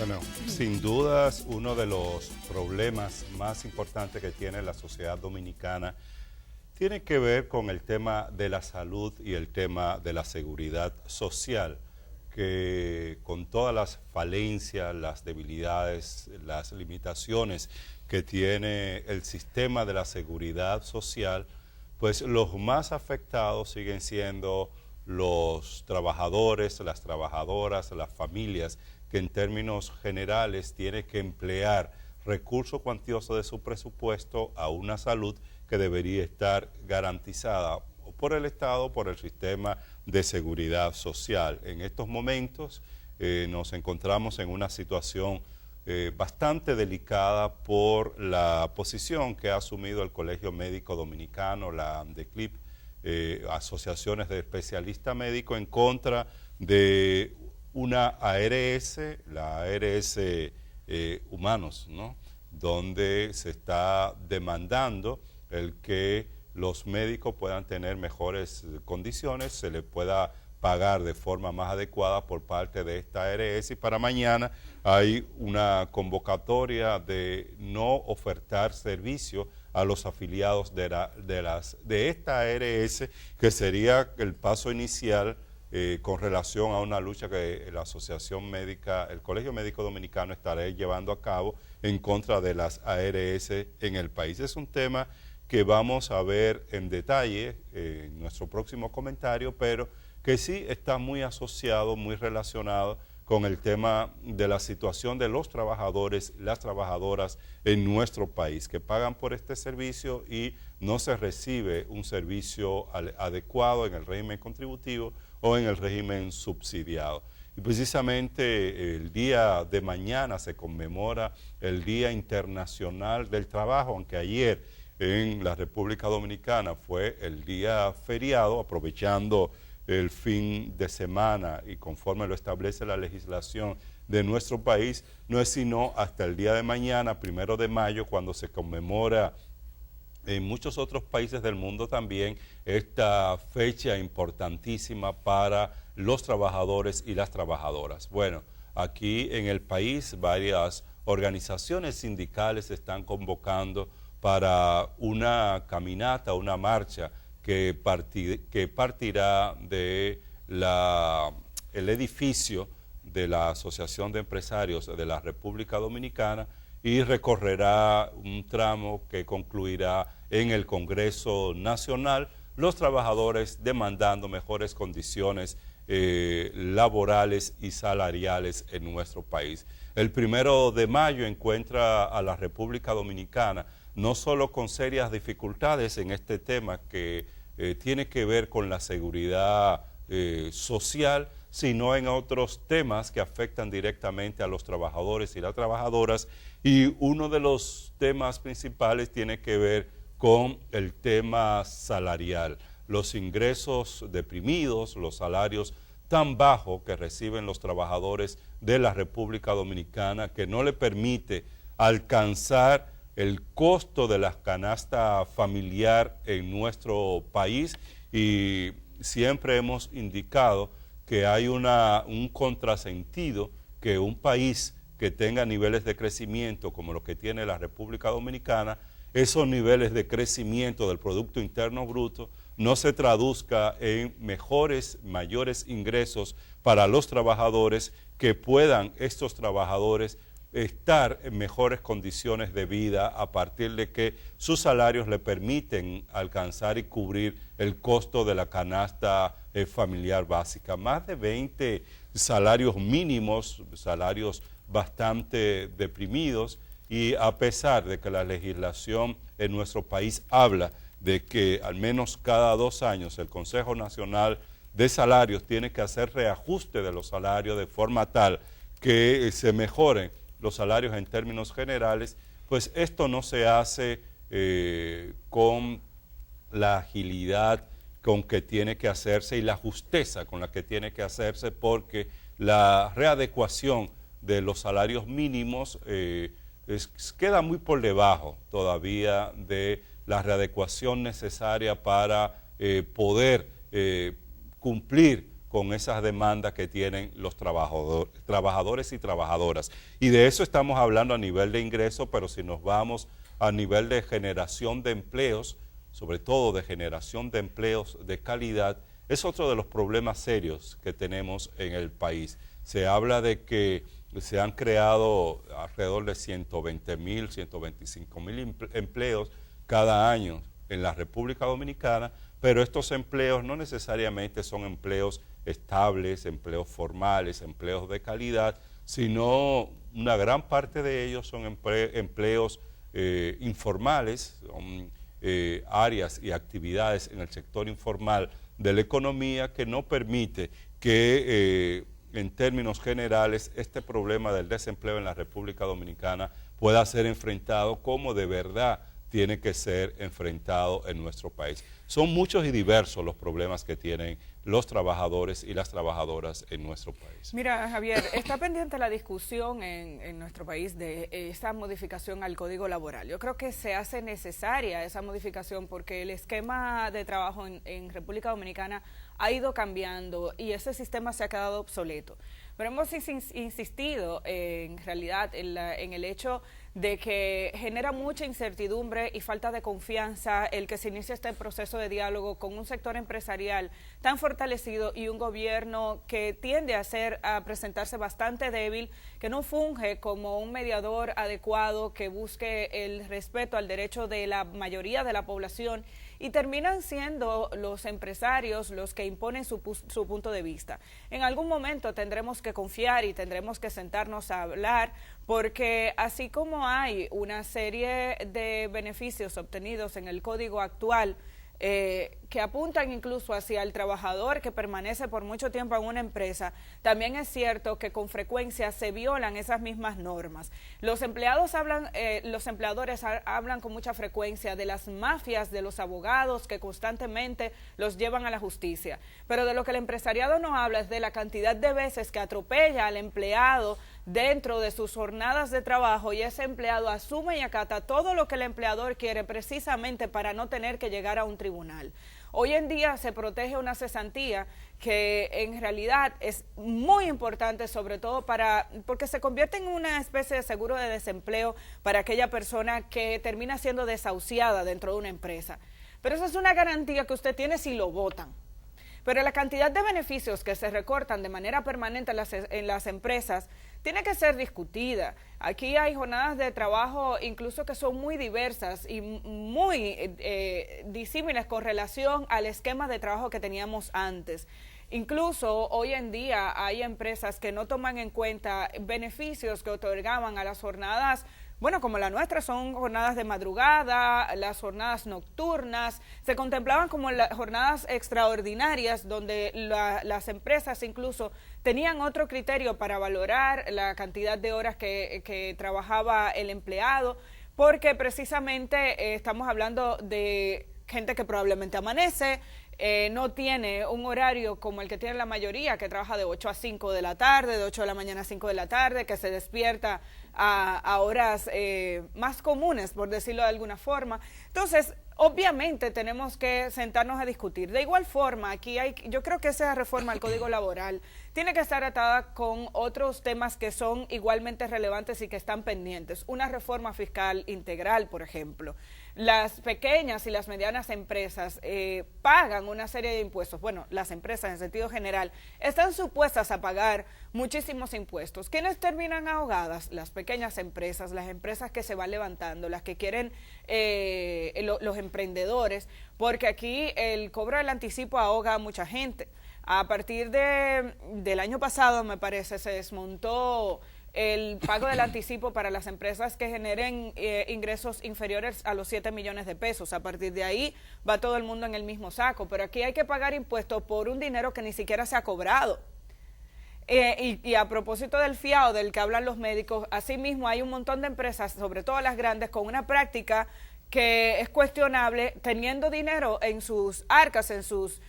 Bueno, sin dudas uno de los problemas más importantes que tiene la sociedad dominicana tiene que ver con el tema de la salud y el tema de la seguridad social, que con todas las falencias, las debilidades, las limitaciones que tiene el sistema de la seguridad social, pues los más afectados siguen siendo los trabajadores, las trabajadoras, las familias, que en términos generales tienen que emplear recursos cuantiosos de su presupuesto a una salud que debería estar garantizada o por el Estado o por el sistema de seguridad social. En estos momentos nos encontramos en una situación bastante delicada por la posición que ha asumido el Colegio Médico Dominicano, la AMDECLIP, asociaciones de especialistas médicos en contra de una ARS, la ARS Humanos, ¿no?, donde se está demandando el que los médicos puedan tener mejores condiciones, se les pueda pagar de forma más adecuada por parte de esta ARS, y para mañana hay una convocatoria de no ofertar servicio a los afiliados de esta ARS, que sería el paso inicial con relación a una lucha que la Asociación Médica, el Colegio Médico Dominicano estará llevando a cabo en contra de las ARS en el país. Es un tema que vamos a ver en detalle en nuestro próximo comentario, pero que sí está muy asociado, muy relacionado con el tema de la situación de los trabajadores, las trabajadoras en nuestro país, que pagan por este servicio y no se recibe un servicio adecuado en el régimen contributivo o en el régimen subsidiado. Y precisamente el día de mañana se conmemora el Día Internacional del Trabajo, aunque ayer en la República Dominicana fue el día feriado, aprovechando el fin de semana y conforme lo establece la legislación de nuestro país, no es sino hasta el día de mañana, 1 de mayo, cuando se conmemora en muchos otros países del mundo también esta fecha importantísima para los trabajadores y las trabajadoras. Bueno, aquí en el país varias organizaciones sindicales se están convocando para una caminata, una marcha que partirá de el edificio de la Asociación de Empresarios de la República Dominicana y recorrerá un tramo que concluirá en el Congreso Nacional, los trabajadores demandando mejores condiciones laborales y salariales en nuestro país. El 1 de mayo encuentra a la República Dominicana no solo con serias dificultades en este tema que tiene que ver con la seguridad social, sino en otros temas que afectan directamente a los trabajadores y las trabajadoras, y uno de los temas principales tiene que ver con el tema salarial, los ingresos deprimidos, los salarios tan bajos que reciben los trabajadores de la República Dominicana, que no le permite alcanzar el costo de la canasta familiar en nuestro país, y siempre hemos indicado que hay un contrasentido, que un país que tenga niveles de crecimiento como los que tiene la República Dominicana, esos niveles de crecimiento del Producto Interno Bruto no se traduzca en mayores ingresos para los trabajadores, que puedan estos trabajadores estar en mejores condiciones de vida a partir de que sus salarios le permiten alcanzar y cubrir el costo de la canasta familiar básica. Más de 20 salarios mínimos, salarios bastante deprimidos, y a pesar de que la legislación en nuestro país habla de que al menos cada 2 años el Consejo Nacional de Salarios tiene que hacer reajuste de los salarios de forma tal que se mejoren los salarios en términos generales, pues esto no se hace con la agilidad con que tiene que hacerse y la justeza con la que tiene que hacerse, porque la readecuación de los salarios mínimos queda muy por debajo todavía de la readecuación necesaria para poder cumplir con esas demandas que tienen los trabajadores y trabajadoras. Y de eso estamos hablando a nivel de ingresos, pero si nos vamos a nivel de generación de empleos, sobre todo de generación de empleos de calidad, es otro de los problemas serios que tenemos en el país. Se habla de que se han creado alrededor de 120.000, 125.000 empleos cada año en la República Dominicana, pero estos empleos no necesariamente son empleos estables, empleos formales, empleos de calidad, sino una gran parte de ellos son empleos informales, son áreas y actividades en el sector informal de la economía que no permite que en términos generales este problema del desempleo en la República Dominicana pueda ser enfrentado como de verdad tiene que ser enfrentado en nuestro país. Son muchos y diversos los problemas que tienen los trabajadores y las trabajadoras en nuestro país. Mira, Javier, está pendiente la discusión en nuestro país de esa modificación al Código Laboral. Yo creo que se hace necesaria esa modificación porque el esquema de trabajo en República Dominicana ha ido cambiando y ese sistema se ha quedado obsoleto. Pero hemos insistido en realidad en el hecho de que genera mucha incertidumbre y falta de confianza el que se inicie este proceso de diálogo con un sector empresarial tan fortalecido y un gobierno que tiende a presentarse bastante débil, que no funge como un mediador adecuado que busque el respeto al derecho de la mayoría de la población, y terminan siendo los empresarios los que imponen su punto de vista. En algún momento tendremos que confiar y tendremos que sentarnos a hablar, porque así como hay una serie de beneficios obtenidos en el código actual que apuntan incluso hacia el trabajador que permanece por mucho tiempo en una empresa, también es cierto que con frecuencia se violan esas mismas normas. Los empleadores hablan con mucha frecuencia de las mafias de los abogados que constantemente los llevan a la justicia, pero de lo que el empresariado no habla es de la cantidad de veces que atropella al empleado dentro de sus jornadas de trabajo y ese empleado asume y acata todo lo que el empleador quiere precisamente para no tener que llegar a un tribunal. Hoy en día se protege una cesantía que en realidad es muy importante, sobre todo porque se convierte en una especie de seguro de desempleo para aquella persona que termina siendo desahuciada dentro de una empresa. Pero eso es una garantía que usted tiene si lo votan. Pero la cantidad de beneficios que se recortan de manera permanente en las empresas tiene que ser discutida. Aquí hay jornadas de trabajo incluso que son muy diversas y muy disímiles con relación al esquema de trabajo que teníamos antes. Incluso hoy en día hay empresas que no toman en cuenta beneficios que otorgaban a las jornadas, bueno, como la nuestra, son jornadas de madrugada, las jornadas nocturnas, se contemplaban como las jornadas extraordinarias, donde las empresas incluso tenían otro criterio para valorar la cantidad de horas que trabajaba el empleado, porque precisamente estamos hablando de gente que probablemente amanece, no tiene un horario como el que tiene la mayoría, que trabaja de 8 a 5 de la tarde, de 8 de la mañana a 5 de la tarde, que se despierta a horas más comunes, por decirlo de alguna forma. Entonces, obviamente tenemos que sentarnos a discutir. De igual forma, aquí yo creo que esa reforma al Código Laboral tiene que estar atada con otros temas que son igualmente relevantes y que están pendientes. Una reforma fiscal integral, por ejemplo. Las pequeñas y las medianas empresas pagan una serie de impuestos. Bueno, las empresas en sentido general están supuestas a pagar muchísimos impuestos. ¿Quiénes terminan ahogadas? Las pequeñas empresas, las empresas que se van levantando, las que quieren los emprendedores, porque aquí el cobro del anticipo ahoga a mucha gente. A partir del año pasado, me parece, se desmontó el pago del anticipo para las empresas que generen ingresos inferiores a los 7 millones de pesos. A partir de ahí va todo el mundo en el mismo saco, pero aquí hay que pagar impuestos por un dinero que ni siquiera se ha cobrado. Y a propósito del fiado del que hablan los médicos, asimismo hay un montón de empresas, sobre todo las grandes, con una práctica que es cuestionable, teniendo dinero en sus arcas, en sus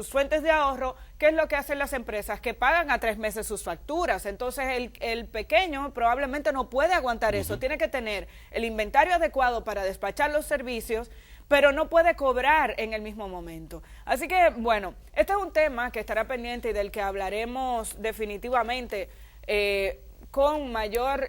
fuentes de ahorro. ¿Qué es lo que hacen las empresas? Que pagan a 3 meses sus facturas. Entonces el pequeño probablemente no puede aguantar eso, tiene que tener el inventario adecuado para despachar los servicios, pero no puede cobrar en el mismo momento. Así que, bueno, este es un tema que estará pendiente y del que hablaremos definitivamente con mayor,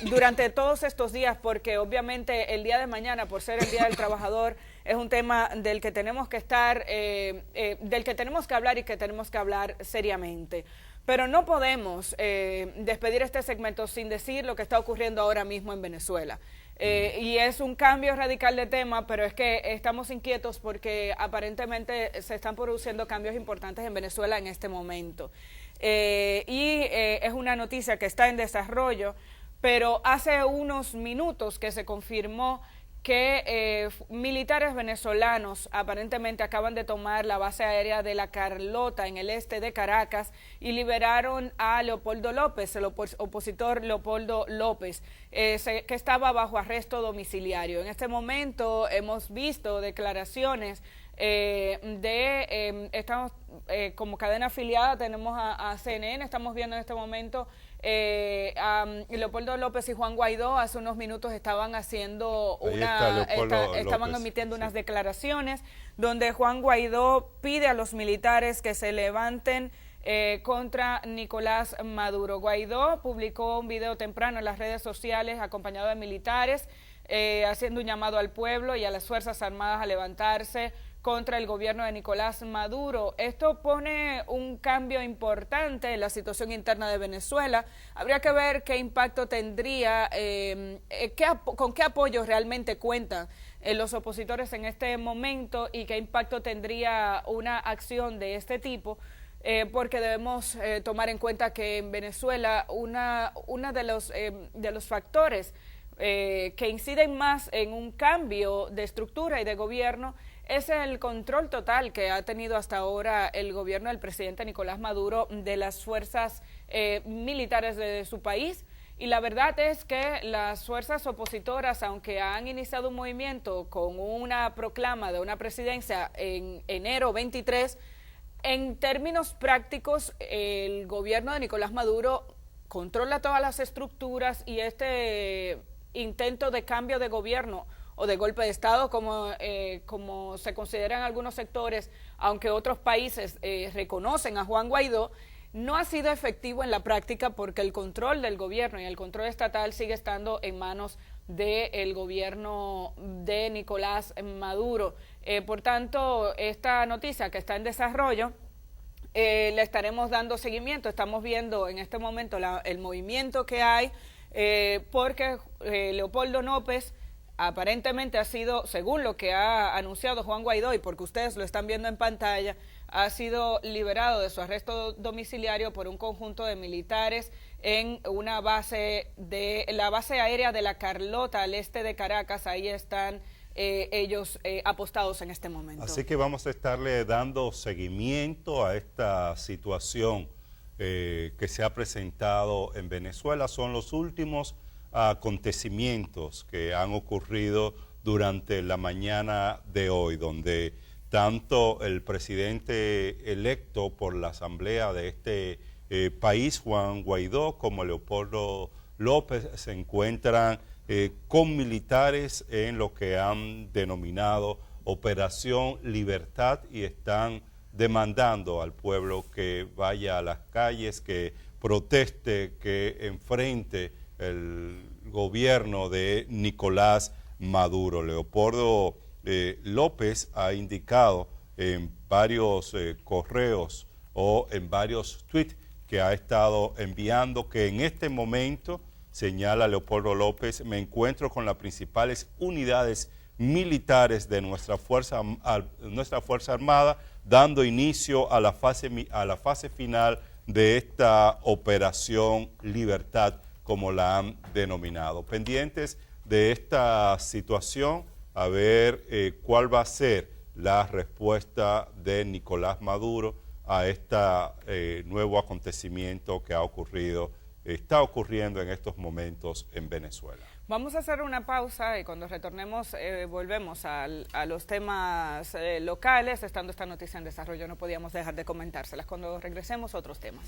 durante todos estos días, porque obviamente el día de mañana, por ser el Día del Trabajador, es un tema del que tenemos que estar, del que tenemos que hablar y que tenemos que hablar seriamente. Pero no podemos despedir este segmento sin decir lo que está ocurriendo ahora mismo en Venezuela. Y es un cambio radical de tema, pero es que estamos inquietos porque aparentemente se están produciendo cambios importantes en Venezuela en este momento. Es una noticia que está en desarrollo, pero hace unos minutos que se confirmó que militares venezolanos aparentemente acaban de tomar la base aérea de La Carlota en el este de Caracas y liberaron a Leopoldo López, el opositor Leopoldo López, que estaba bajo arresto domiciliario. En este momento hemos visto declaraciones estamos como cadena afiliada, tenemos a CNN, estamos viendo en este momento a Leopoldo López y Juan Guaidó. Hace unos minutos estaban haciendo estaban emitiendo unas declaraciones donde Juan Guaidó pide a los militares que se levanten contra Nicolás Maduro. Guaidó publicó un video temprano en las redes sociales acompañado de militares haciendo un llamado al pueblo y a las Fuerzas Armadas a levantarse contra el gobierno de Nicolás Maduro. Esto pone un cambio importante en la situación interna de Venezuela. Habría que ver qué impacto tendría, con qué apoyo realmente cuentan los opositores en este momento y qué impacto tendría una acción de este tipo. Porque debemos tomar en cuenta que en Venezuela una de los factores que inciden más en un cambio de estructura y de gobierno es el control total que ha tenido hasta ahora el gobierno del presidente Nicolás Maduro de las fuerzas militares de su país. Y la verdad es que las fuerzas opositoras, aunque han iniciado un movimiento con una proclama de una presidencia en enero 23, en términos prácticos el gobierno de Nicolás Maduro controla todas las estructuras y este intento de cambio de gobierno o de golpe de Estado, como se considera en algunos sectores, aunque otros países reconocen a Juan Guaidó, no ha sido efectivo en la práctica porque el control del gobierno y el control estatal sigue estando en manos del gobierno de Nicolás Maduro. Por tanto, esta noticia que está en desarrollo, le estaremos dando seguimiento. Estamos viendo en este momento el movimiento que hay, porque Leopoldo López aparentemente ha sido, según lo que ha anunciado Juan Guaidó, y porque ustedes lo están viendo en pantalla, ha sido liberado de su arresto domiciliario por un conjunto de militares en una base la base aérea de La Carlota al este de Caracas. Ahí están ellos apostados en este momento. Así que vamos a estarle dando seguimiento a esta situación que se ha presentado en Venezuela. Son los últimos acontecimientos que han ocurrido durante la mañana de hoy, donde tanto el presidente electo por la asamblea de este país, Juan Guaidó, como Leopoldo López, se encuentran con militares en lo que han denominado Operación Libertad y están demandando al pueblo que vaya a las calles, que proteste, que enfrente el gobierno de Nicolás Maduro. Leopoldo López ha indicado en varios correos o en varios tweets que ha estado enviando que en este momento, señala Leopoldo López, me encuentro con las principales unidades militares de nuestra Fuerza Armada, dando inicio a la fase final de esta Operación Libertad, como la han denominado. Pendientes de esta situación, a ver cuál va a ser la respuesta de Nicolás Maduro a este nuevo acontecimiento que está ocurriendo en estos momentos en Venezuela. Vamos a hacer una pausa y cuando retornemos volvemos a los temas locales. Estando esta noticia en desarrollo, no podíamos dejar de comentárselas. Cuando regresemos, otros temas.